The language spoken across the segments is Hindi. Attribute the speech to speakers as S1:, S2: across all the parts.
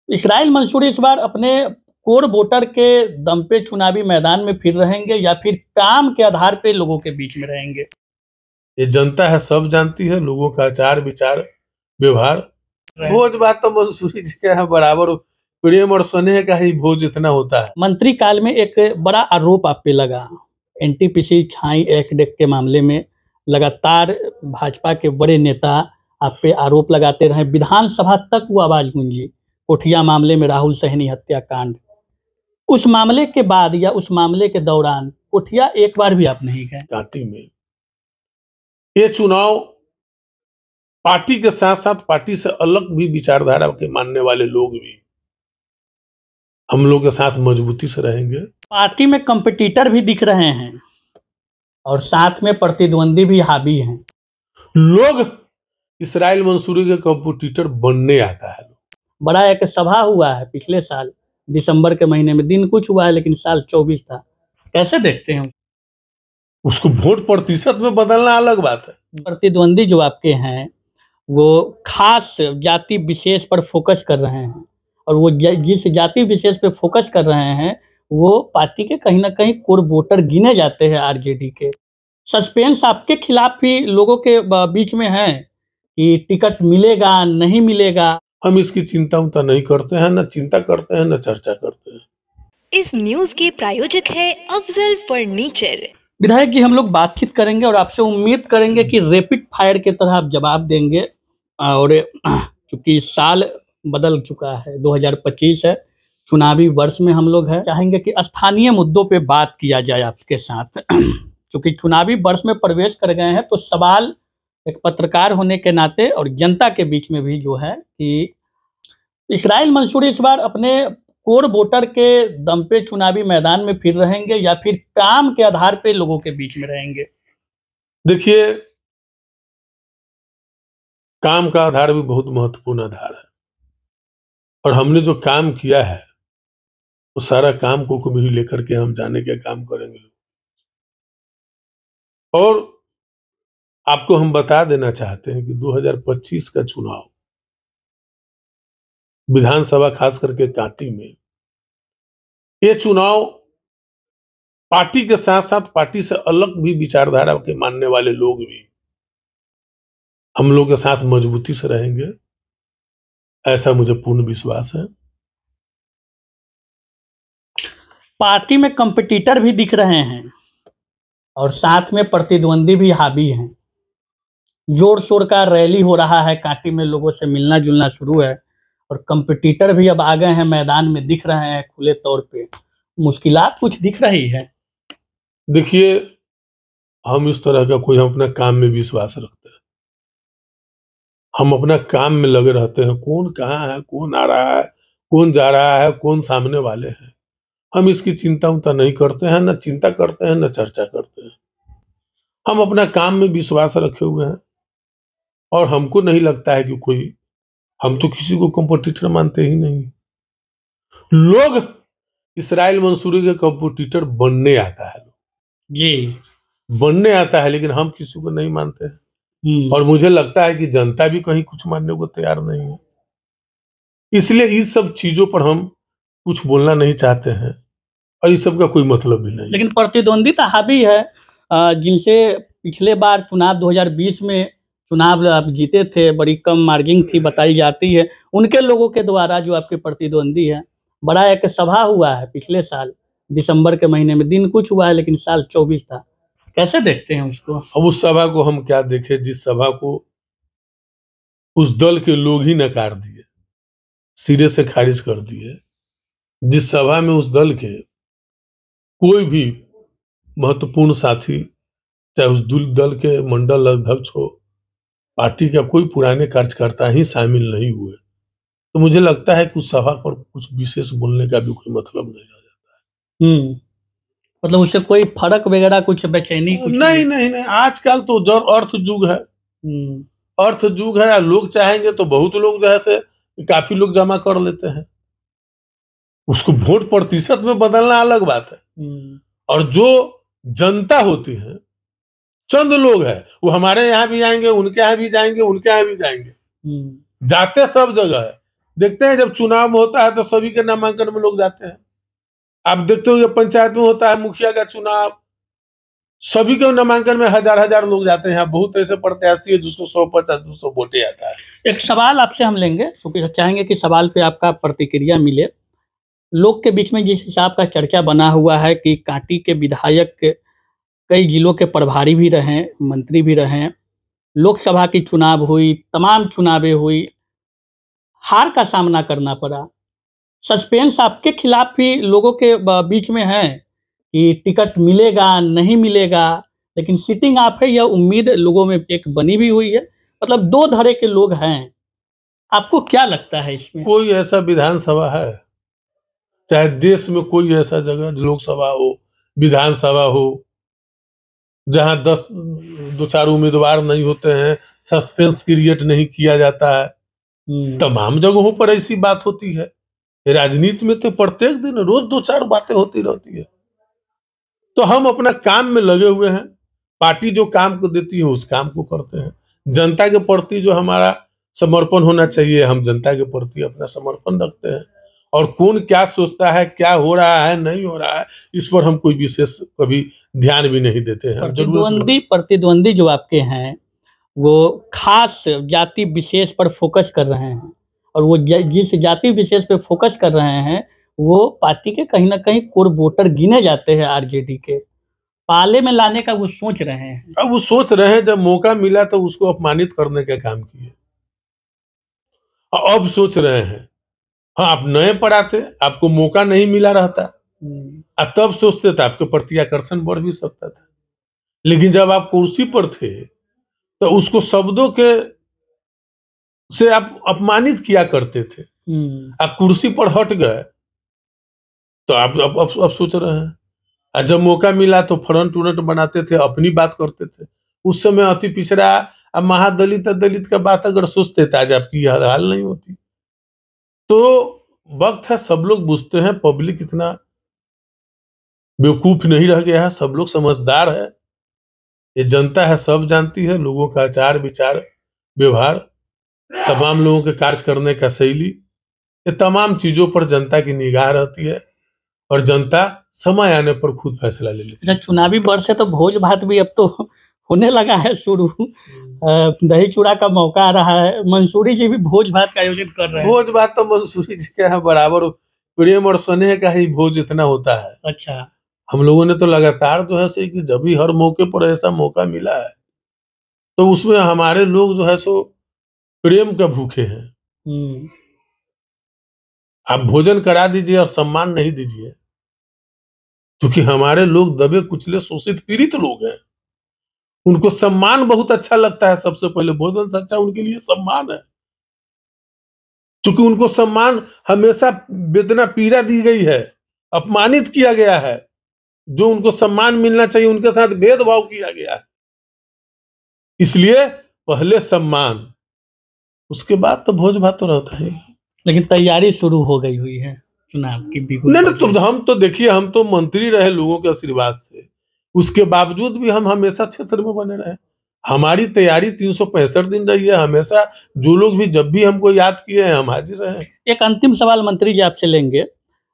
S1: इसराइल मंसूरी इस बार अपने कोर वोटर के दम पे चुनावी मैदान में फिर रहेंगे या फिर काम के आधार पे लोगों के बीच में रहेंगे?
S2: ये जनता है, सब जानती है लोगों का आचार विचार व्यवहार। भोज बात तो मंसूरी जी का है, बराबर प्रेम और स्नेह का ही भोज इतना होता है।
S1: मंत्री काल में एक बड़ा आरोप आप पे लगा, एनटीपीसी छाई एक्ट के मामले में लगातार भाजपा के बड़े नेता आप पे आरोप लगाते रहे, विधानसभा तक वो आवाज गूंजी। कोठिया मामले में राहुल सहनी हत्याकांड, उस मामले के बाद या उस मामले के दौरान कोठिया एक बार भी आप नहीं गए।
S2: कांटी में ये चुनाव पार्टी के साथ साथ पार्टी से अलग भी विचारधारा के मानने वाले लोग भी हम लोग के साथ मजबूती से रहेंगे।
S1: पार्टी में कंपटीटर भी दिख रहे हैं और साथ में प्रतिद्वंदी भी हावी हैं।
S2: लोग इसराइल मंसूरी के कंपटीटर बनने आता है।
S1: बड़ा एक सभा हुआ है पिछले साल दिसंबर के महीने में, दिन कुछ हुआ है लेकिन साल 24 था। कैसे देखते हैं
S2: उसको? वोट प्रतिशत में बदलना अलग बात है।
S1: प्रतिद्वंदी जो आपके हैं वो खास जाति विशेष पर फोकस कर रहे हैं और वो जिस जाति विशेष पे फोकस कर रहे हैं वो पार्टी के कहीं ना कहीं कोर वोटर गिने जाते हैं आरजेडी के। सस्पेंस आपके खिलाफ भी लोगों के बीच में है कि टिकट मिलेगा नहीं मिलेगा।
S2: हम इसकी चिंता उतना नहीं करते हैं, न चिंता करते हैं न चर्चा करते हैं।
S3: इस न्यूज के प्रायोजक है अफजल फर्नीचर।
S1: विधायक जी, हम लोग बातचीत करेंगे और आपसे उम्मीद करेंगे कि रैपिड फायर की तरह आप जवाब देंगे। और क्योंकि साल बदल चुका है, 2025 है, चुनावी वर्ष में हम लोग हैं, चाहेंगे कि स्थानीय मुद्दों पे बात किया जाए आपके साथ। क्योंकि चुनावी वर्ष में प्रवेश कर गए हैं तो सवाल एक पत्रकार होने के नाते और जनता के बीच में भी जो है कि इसराइल मंसूरी इस बार अपने कोर वोटर के दम पे चुनावी मैदान में फिर रहेंगे या फिर काम के आधार पे लोगों के बीच में रहेंगे?
S2: देखिए, काम का आधार भी बहुत महत्वपूर्ण आधार है और हमने जो काम किया है वो सारा काम को भी लेकर के हम जाने के काम करेंगे। और आपको हम बता देना चाहते हैं कि 2025 का चुनाव विधानसभा खास करके कांटी में ये चुनाव पार्टी के साथ साथ पार्टी से अलग भी विचारधारा के मानने वाले लोग भी हम लोग के साथ मजबूती से रहेंगे, ऐसा मुझे पूर्ण विश्वास है।
S1: पार्टी में कंपटीटर भी दिख रहे हैं और साथ में प्रतिद्वंदी भी हावी हैं। जोर शोर का रैली हो रहा है, कांटी में लोगों से मिलना जुलना शुरू है और कंपटीटर भी अब आ गए हैं, मैदान में दिख रहे हैं खुले तौर पे। मुश्किलात कुछ दिख रही है?
S2: देखिए, हम इस तरह का कोई हम अपना काम में विश्वास रखते हैं, हम अपना काम में लगे रहते हैं। कौन कहाँ है, कौन आ रहा है, कौन जा रहा है, कौन सामने वाले हैं, हम इसकी चिंता उतना नहीं करते हैं, न चिंता करते हैं न चर्चा करते हैं। हम अपना काम में विश्वास रखे हुए हैं और हमको नहीं लगता है कि कोई, हम तो किसी को कंपटीटर मानते ही नहीं। लोग इसराइल मंसूरी के कंपटीटर बनने आता है
S1: जी,
S2: बनने आता है, लेकिन हम किसी को नहीं मानते हैं और मुझे लगता है कि जनता भी कहीं कुछ मानने को तैयार नहीं है। इसलिए इस सब चीजों पर हम कुछ बोलना नहीं चाहते हैं और इस सब का कोई मतलब भी नहीं।
S1: लेकिन प्रतिद्वंदिता हावी है, जिनसे पिछले बार चुनाव 2020 में चुनाव आप जीते थे, बड़ी कम मार्जिन थी बताई जाती है, उनके लोगों के द्वारा जो आपके प्रतिद्वंदी है। बड़ा एक सभा हुआ है पिछले साल दिसंबर के महीने में, दिन कुछ हुआ है लेकिन साल 24 था। कैसे देखते हैं उसको?
S2: अब उस सभा को हम क्या देखें, जिस सभा को उस दल के लोग ही नकार दिए, सिरे से खारिज कर दिए, जिस सभा में उस दल के कोई भी महत्वपूर्ण साथी, चाहे उस दल के मंडल अध्यक्ष हो, पार्टी का कोई पुराने कार्यकर्ता ही शामिल नहीं हुए, तो मुझे लगता है कि उस सभा पर कुछ विशेष बोलने का भी कोई मतलब नहीं रह जाता है।
S1: मतलब उससे कोई फर्क वगैरह कुछ बेचैनी कुछ
S2: नहीं। आजकल तो अर्थ युग है, अर्थ युग है। लोग चाहेंगे तो बहुत लोग जो है से काफी लोग जमा कर लेते हैं। उसको वोट प्रतिशत में बदलना अलग बात है। और जो जनता होती है, चंद लोग हैं, वो हमारे यहाँ भी आएंगे, उनके यहाँ भी जाएंगे, उनके यहाँ भी जाएंगे, जाते सब जगह है। देखते हैं जब चुनाव में होता है तो सभी के नामांकन में लोग जाते हैं। आप देखते हो ये पंचायत में होता है मुखिया का चुनाव, सभी के नामांकन में हजार हजार लोग जाते हैं। बहुत ऐसे प्रत्याशी है जिसको 150-200 वोटे आता है।
S1: एक सवाल आपसे हम लेंगे, क्योंकि चाहेंगे कि सवाल पे आपका प्रतिक्रिया मिले। लोग के बीच में जिस हिसाब का चर्चा बना हुआ है कि कांटी के विधायक कई जिलों के प्रभारी भी रहे, मंत्री भी रहे, लोकसभा की चुनाव हुई, तमाम चुनावें हुई, हार का सामना करना पड़ा। सस्पेंस आपके खिलाफ भी लोगों के बीच में है कि टिकट मिलेगा नहीं मिलेगा, लेकिन सिटिंग आप है, यह उम्मीद लोगों में एक बनी भी हुई है। मतलब दो धड़े के लोग हैं। आपको क्या लगता है इसमें?
S2: कोई ऐसा विधानसभा है, चाहे देश में कोई ऐसा जगह लोकसभा हो, विधानसभा हो, जहां 2-4 उम्मीदवार नहीं होते हैं, सस्पेंस क्रिएट नहीं किया जाता है? तमाम जगहों पर ऐसी बात होती है। राजनीति में तो प्रत्येक दिन रोज 2-4 बातें होती रहती है। तो हम अपना काम में लगे हुए हैं। पार्टी जो काम को देती है उस काम को करते हैं। जनता के प्रति जो हमारा समर्पण होना चाहिए, हम जनता के प्रति अपना समर्पण रखते हैं। और कौन क्या सोचता है, क्या हो रहा है, नहीं हो रहा है, इस पर हम कोई विशेष कभी ध्यान भी नहीं देते हैं।
S1: प्रतिद्वंदी जो आपके हैं वो खास जाति विशेष पर फोकस कर रहे हैं, और वो जिस जाति विशेष पे फोकस कर रहे हैं वो पार्टी के कहीं ना कहीं कोर वोटर गिने जाते हैं। आरजेडी के पाले में लाने का वो सोच रहे हैं।
S2: अब वो सोच रहे हैं, जब मौका मिला तो उसको अपमानित करने का काम किए। अब सोच रहे हैं, हाँ आप नए पर आते, आपको मौका नहीं मिला रहता, तब सोचते थे आपके प्रति आकर्षण बढ़ भी सकता था। लेकिन जब आप कुर्सी पर थे तो उसको शब्दों के से आप अपमानित किया करते थे। आप कुर्सी पर हट गए तो आप अब सोच रहे हैं। और जब मौका मिला तो फ्रंट उरंट बनाते थे, अपनी बात करते थे। उस समय अति पिछड़ा, अब महादलित दलित का बात अगर सोचते थे आज आपकी यह हाल नहीं होती। तो वक्त है, सब लोग बुझते हैं, पब्लिक इतना बेवकूफ नहीं रह गया है, सब लोग समझदार है। ये जनता है, सब जानती है लोगों का आचार विचार व्यवहार, तमाम लोगों के कार्य करने का शैली, ये तमाम चीजों पर जनता की निगाह रहती है और जनता समय आने पर खुद फैसला ले लेती है।
S1: चुनावी वर्ष है तो भोज भात भी अब तो होने लगा है शुरू। दही चूड़ा का मौका आ रहा है, मंसूरी जी भी भोज भात का आयोजन कर रहे हैं।
S2: भोज भात तो मंसूरी जी के यहाँ बराबर प्रेम और स्नेह का ही भोज इतना होता है।
S1: अच्छा,
S2: हम लोगों ने तो लगातार जो है सो कि जब भी हर मौके पर ऐसा मौका मिला है तो उसमें हमारे लोग जो है सो प्रेम का भूखे हैं। आप भोजन करा दीजिए और सम्मान नहीं दीजिए, क्योंकि हमारे लोग दबे कुचले शोषित पीड़ित लोग हैं। उनको सम्मान बहुत अच्छा लगता है। सबसे पहले भोजन से अच्छा उनके लिए सम्मान है, क्योंकि उनको सम्मान हमेशा वेदना पीड़ा दी गई है, अपमानित किया गया है। जो उनको सम्मान मिलना चाहिए उनके साथ भेदभाव किया गया है। इसलिए पहले सम्मान, उसके बाद तो भोज भात तो रहता है।
S1: लेकिन तैयारी शुरू हो गई हुई है चुनाव की भी।
S2: नहीं, तो हम तो देखिए, हम तो मंत्री रहे लोगों के आशीर्वाद से, उसके बावजूद भी हम हमेशा क्षेत्र में बने रहे। हमारी तैयारी 365 दिन रही है हमेशा। जो लोग भी जब भी हमको याद किए हैं हम हाजिर रहे।
S1: एक अंतिम सवाल मंत्री जी आपसे लेंगे।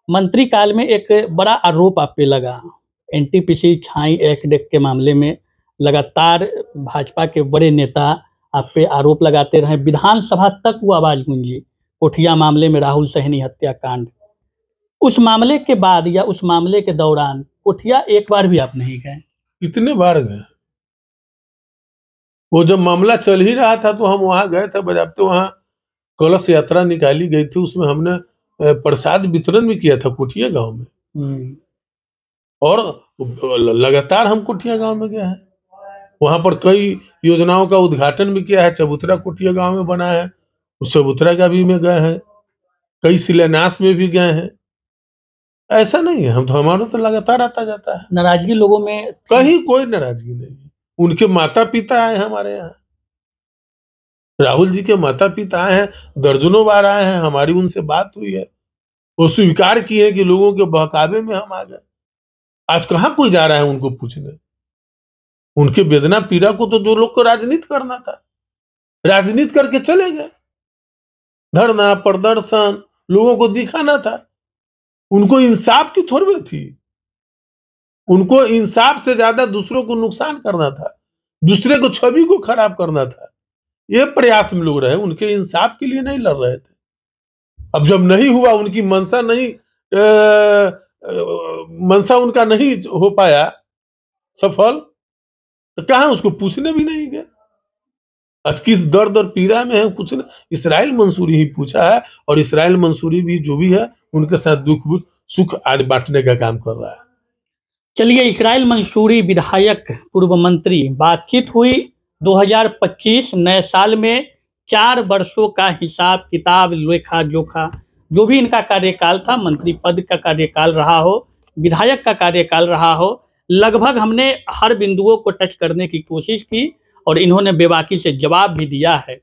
S1: मंत्री काल में एक बड़ा आरोप आप पे लगा, एनटीपीसी छाई एक्ट के मामले में लगातार भाजपा के बड़े नेता आप पे आरोप लगाते रहे, विधानसभा तक वो आवाज गूंजी। कोठिया मामले में राहुल सहनी हत्याकांड, उस मामले के बाद या उस मामले के दौरान कोठिया एक बार भी आप नहीं गए?
S2: कितने बार गए। वो जब मामला चल ही रहा था तो हम वहां गए थे बजाबते। वहां कलश यात्रा निकाली गई थी, उसमें हमने प्रसाद वितरण भी किया था कोठिया गांव में। और लगातार हम कोठिया गांव में गए हैं। वहां पर कई योजनाओं का उद्घाटन भी किया है। चबूतरा कोठिया गांव में बना है, उस चबूतरा का भी में गए हैं। कई शिलान्यास में भी गए हैं। ऐसा नहीं है, हम तो हमारा तो लगातार आता जाता है।
S1: नाराजगी लोगों में?
S2: कहीं कोई नाराजगी नहीं। उनके माता पिता आए हैं हमारे यहाँ, राहुल जी के माता पिता आए हैं, दर्जनों बार आए हैं, हमारी उनसे बात हुई है। वो स्वीकार किए कि लोगों के बहकावे में हम आ गए। आज कहाँ कोई जा रहा है उनको पूछने। उनके वेदना पीड़ा को तो जो लोग को राजनीति करना था, राजनीति करके चले गए। धरना प्रदर्शन लोगों को दिखाना था। उनको इंसाफ की थोड़ी थी, उनको इंसाफ से ज्यादा दूसरों को नुकसान करना था, दूसरे को छवि को खराब करना था। ये प्रयास में लोग रहे, उनके इंसाफ के लिए नहीं लड़ रहे थे। अब जब नहीं हुआ, उनकी मंशा नहीं मंशा उनका नहीं हो पाया सफल, तो कहाँ उसको पूछने भी नहीं गए। आज किस दर्द और पीड़ा में है कुछ नहीं, इसराइल मंसूरी ही पूछा है, और इसराइल मंसूरी भी जो भी है उनके साथ दुख सुख आज बांटने का काम कर रहा है।
S1: चलिए, इसराइल मंसूरी विधायक पूर्व मंत्री, बातचीत हुई 2025 नए साल में 4 वर्षों का हिसाब किताब लेखा जोखा, जो भी इनका कार्यकाल था, मंत्री पद का कार्यकाल रहा हो, विधायक का कार्यकाल रहा हो, लगभग हमने हर बिंदुओं को टच करने की कोशिश की और इन्होंने बेबाकी से जवाब भी दिया है।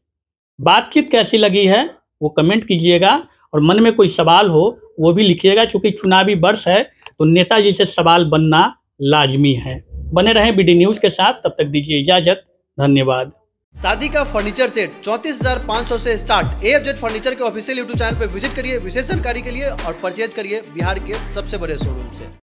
S1: बातचीत कैसी लगी है वो कमेंट कीजिएगा, और मन में कोई सवाल हो वो भी लिखिएगा, क्योंकि चुनावी वर्ष है तो नेताजी से सवाल बनना लाजमी है। बने रहें बीडी न्यूज के साथ, तब तक दीजिए इजाजत, धन्यवाद।
S4: शादी का फर्नीचर सेट 34,500 से स्टार्ट। AFZ फर्नीचर के ऑफिशियल यूट्यूब चैनल पर विजिट करिए विशेष जानकारी के लिए और परचेज करिए बिहार के सबसे बड़े शोरूम से।